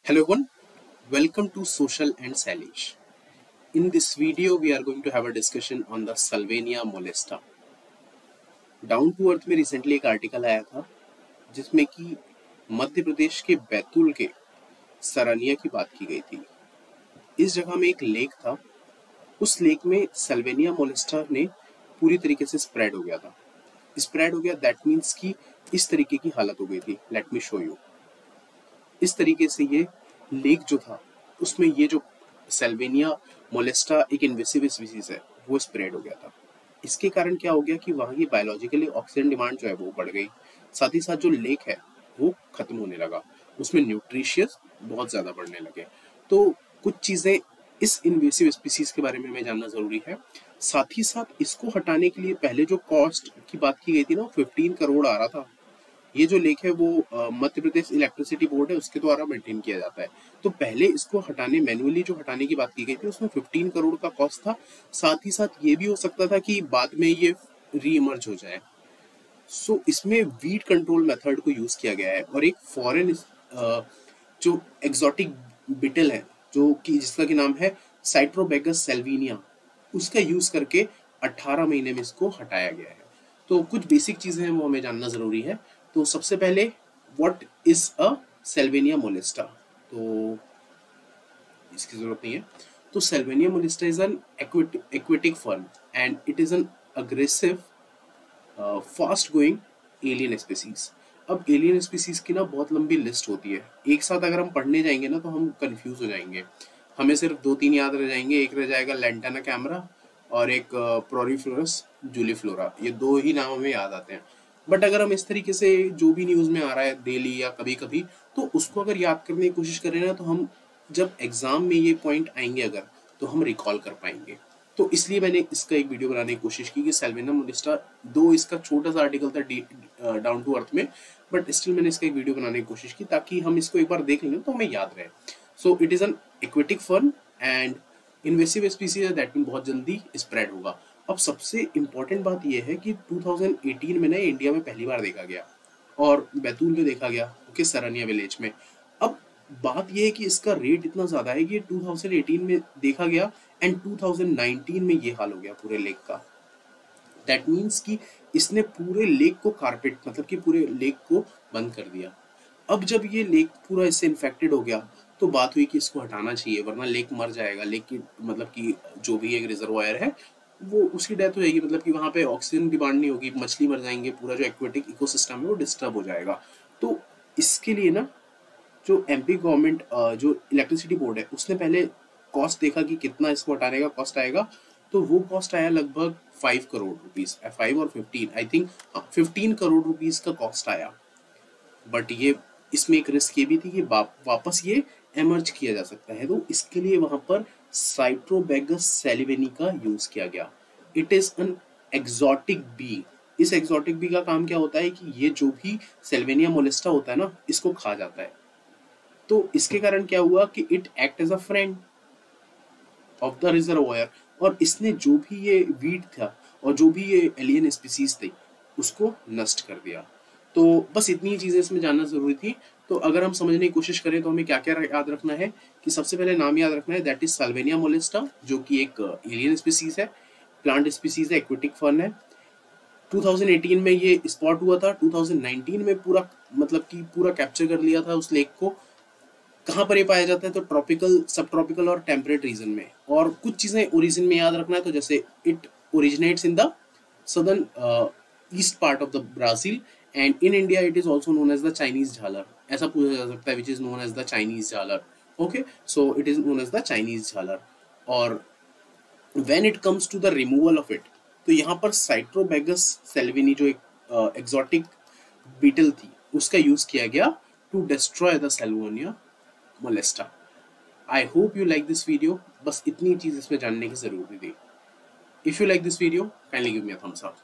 Hello everyone, welcome to Social and Salish. In this video, we are going to have a discussion on the Salvinia molesta. Down to earth में recently एक article आया था जिसमें कि मध्य प्रदेश के बैतूल के सरानिया की बात की गई थी। इस जगह में एक लेक था, उस लेक में सल्वेनिया मोलेस्टा ने पूरी तरीके से स्प्रेड हो गया था। स्प्रेड हो गया दैट मीन्स कि इस तरीके की हालत हो गई थी। Let me show you. इस तरीके से ये लेक जो था उसमें ये जो सल्वेनिया मोलेस्टा एक इन्वेसिव स्पीसीज है वो स्प्रेड हो गया था। इसके कारण क्या हो गया कि वहाँ की बायोलॉजिकली ऑक्सीजन डिमांड जो है वो बढ़ गई, साथ ही साथ जो लेक है वो खत्म होने लगा, उसमें न्यूट्रिशियस बहुत ज्यादा बढ़ने लगे। तो कुछ चीजें इस इन्वेसिव स्पीसीज के बारे में हमें जानना जरूरी है। साथ ही साथ इसको हटाने के लिए पहले जो कॉस्ट की बात की गई थी ना 15 करोड़ आ रहा था। ये जो लेक है वो मध्य प्रदेश इलेक्ट्रिसिटी बोर्ड है उसके द्वारा मेंटेन किया जाता है। तो पहले इसको हटाने मैन्युअली जो हटाने की बात की गई थी उसमें 15 करोड़ का कॉस्ट था। साथ ही साथ ये भी हो सकता था कि बाद में ये री इमर्ज हो जाए। सो इसमें वीड कंट्रोल मेथड को यूज किया गया है और एक फॉरेन जो एक्सोटिक बिटल है जो कि जिसका की नाम है साइट्रोबेगस सेल्विनिया, उसका यूज करके 18 महीने में इसको हटाया गया है। तो कुछ बेसिक चीजें हैं वो हमें जानना जरूरी है। तो सबसे पहले व्हाट इज अ सेल्वेनिया मोलेस्टा, तो इसकी जरूरत नहीं है। तो Salvinia molesta is an aquatic fern and it is an aggressive fast going alien species. अब एलियन स्पीसीज की ना बहुत लंबी लिस्ट होती है, एक साथ अगर हम पढ़ने जाएंगे ना तो हम कंफ्यूज हो जाएंगे। हमें सिर्फ 2-3 याद रह जाएंगे, एक रह जाएगा लैंटाना कैमरा और एक प्रोरीफ्लोरस जूलीफ्लोरा, ये दो ही नाम हमें याद आते हैं। बट अगर हम इस तरीके से जो भी न्यूज में आ रहा है डेली या कभी कभी, तो उसको अगर याद करने की कोशिश करें ना तो हम जब एग्जाम में ये पॉइंट आएंगे अगर तो हम रिकॉल कर पाएंगे। तो इसलिए मैंने इसका एक वीडियो बनाने की कोशिश की कि सेल्वेनिया मोलेस्टा, दो इसका छोटा सा आर्टिकल था डाउन टू अर्थ में, बट स्टिल मैंने इसका एक वीडियो बनाने की कोशिश की ताकि हम इसको एक बार देख लें तो हमें याद रहे। सो it is an aquatic fern and invasive species है दैट मीन बहुत जल्दी स्प्रेड होगा। अब सबसे इंपॉर्टेंट बात यह है कि 2018 में ना इंडिया में पहली बार देखा गया और बैतूल में देखा गया, ओके, सरानिया विलेज में। अब बात यह है कि इसका रेट इतना ज्यादा है कि 2018 में देखा गया एंड 2019 में ये हाल हो गया पूरे लेक का। दैट मीन्स कि इसने पूरे लेक को कारपेट मतलब कि पूरे लेक को बंद कर दिया। अब जब ये लेक पूरा इससे इन्फेक्टेड हो गया तो बात हुई कि इसको हटाना चाहिए वरना लेक मर जाएगा। लेक की मतलब कि जो भी एक रिजर्वायर है वो उसकी डेथ हो जाएगी, मतलब कि वहां पे ऑक्सीजन डिमांड नहीं होगी, मछली मर जाएंगे, पूरा जो एक्वेटिक इकोसिस्टम है वो डिस्टर्ब हो जाएगा। तो इसके लिए ना जो एमपी गवर्नमेंट जो इलेक्ट्रिसिटी बोर्ड है उसने पहले कॉस्ट देखा कि कितना इसको हटाने का कॉस्ट आएगा। तो वो कॉस्ट आया लगभग 5 करोड़ रुपीज, 5 और 15 आई थिंक, 15 करोड़ रुपीज का कॉस्ट आया। बट ये इसमें एक रिस्क ये भी थी कि वापस ये एमर्ज किया जा सकता है, तो इसके लिए वहां पर साइट्रोबेगस सेलिवेनी का यूज किया गया। It is an exotic bee. इस एक्सोटिक बी का काम क्या होता है कि ये जो भी सेल्वेनिया मोलेस्टा होता है ना इसको खा जाता है। तो इसके कारण क्या हुआ कि it act as a friend of the reservoir और इसने जो भी ये वीड था और जो भी ये एलियन स्पीसीज थी उसको नष्ट कर दिया। तो बस इतनी चीजें इसमें जानना जरूरी थी। तो अगर हम समझने की कोशिश करें तो हमें क्या क्या याद रखना है कि सबसे पहले नाम याद रखना है दैट इज साल्वेनिया मोलेस्टा, जो कि एक एलियन स्पीसीज है, प्लांट स्पीसीज है, एक्वेटिक फर्न है। 2018 में ये स्पॉट हुआ था, 2019 में पूरा मतलब कि पूरा कैप्चर कर लिया था उस लेक को। कहाँ पर ये पाया जाता है तो ट्रॉपिकल, सब ट्रॉपिकल और टेम्परेट रीजन में। और कुछ चीजें ओरिजिन में याद रखना है, तो जैसे it originates in the southern east part of the Brazil and in India it is also known as the Chinese झालर, ऐसा पूछा जा सकता है, which is known as the Chinese झालर। Okay, so it is known as the Chinese झालर। और when it comes to the removal of it, तो यहाँ पर साइट्रोबेगस सेल्विनी जो एक एक्सोटिक बीटल थी उसका यूज किया गया to destroy the Salvinia molesta. I hope you like this video, बस इतनी चीज इसमें जानने की जरूरत थी। If you like this video kindly give me a thumbs up.